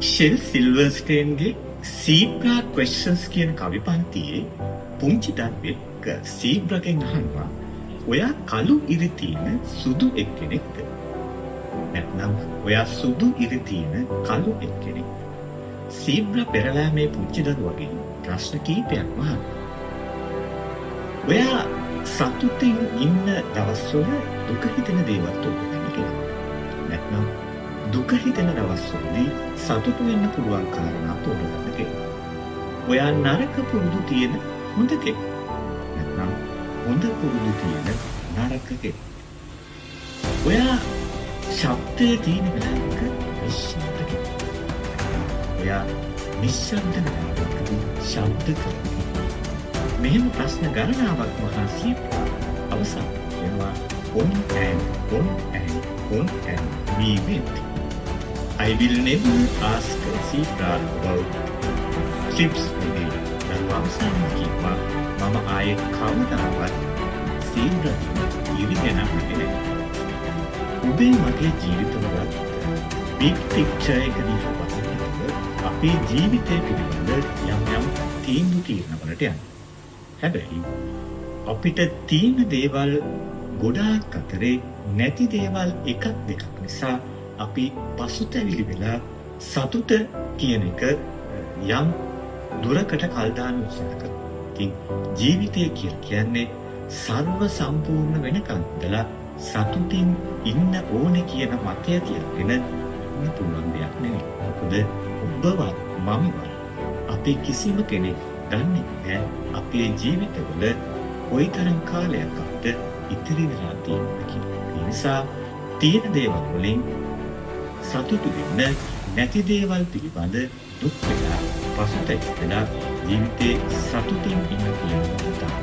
Shell සිල්වර්ස්ටේන්ගේ සීබ්‍රා questions කියන කවි පන්තියේ පුංචි දරුවෙක් සීබ්‍රගෙන් අහනවා ඔයා කළු ඉරි තියෙන සුදු එක්කෙනෙක්ද? නැත්නම් ඔයා සුදු ඉරි තියෙන කළු එක්කෙනෙක්ද? සීබ්‍රා පෙරළෑමේ පුංචි දරුවගෙන් ප්‍රශ්න කීපයක්ම අහනවා. ඔයා සතුටින් ඉන්න දවස්වල දුක හිතෙන දේවල් තෝරගන්න කියලා. නැත්නම් දුක හිතෙන දවස්වලදී සතුටු වෙන්න පුළුවන් කාරණා තෝරගන්න කියලා. ඔයා නරක පුරුදු තියෙන හොඳ කෙනෙක්. නැත්නම් හොඳ පුරුදු තියෙන නරක කෙනෙක්. ඔයා ශබ්දයේ තියෙන වෙලාවක නිශ්ශබ්ද කෙනෙක්. ඔයා නිශ්ශබ්ද වෙලාවක ශබ්ද කෙනෙක්. මෙහෙම ප්‍රශ්න ගණනාවක් මහා සීබ්‍රා අවසන් වෙනවා on and me with. I will never ask a zebra about chips again. අවසන් කිව්වා මම ආයේ කවදාවත් සීබ්‍රා ඉරි ගැන හිතන්නේ නැහැ. ඔබේ මගේ ජීවිතවල big picture එක දිහා බලනකොට අපේ ජීවිතය පිළිබඳ යම් තීන්දුව తీරනවලට යනවා. හැබැයි අපිට තියෙන දේවල් ගොඩාක් අතරේ නැති දේවල් එකක් දෙකක් නිසා අපි පසුතැවිලි වෙලා සතුට කියන එක යම් දුරකට කල් දාන්න උත්සාහ කරනවා. ඉතින් ජීවිතය කියන්නේ සර්ව සම්පූර්ණ වෙනකන් ඉඳලා සතුටින් ඉන්න ඕනේ කියන මතය තියාගෙන ඉන්න පුළුවන් දෙයක් නෙවෙයි. මොකද ඔබවත් මමවත් අපි කිසිම කෙනෙක් දන්නේ නැහැ අපේ ජීවිතවල කොයිතරම් කාලයක් අපිට ඉතිරි වෙලා තියෙනවද කියලා. ඒ නිසා තියෙන දේවල් වලින් සතුටු වෙන්න, නැති දේවල් පිළිබඳ දුක් වෙලා පසුතැවිලා ජීවිතේ සතුටින් ඉන්න කියන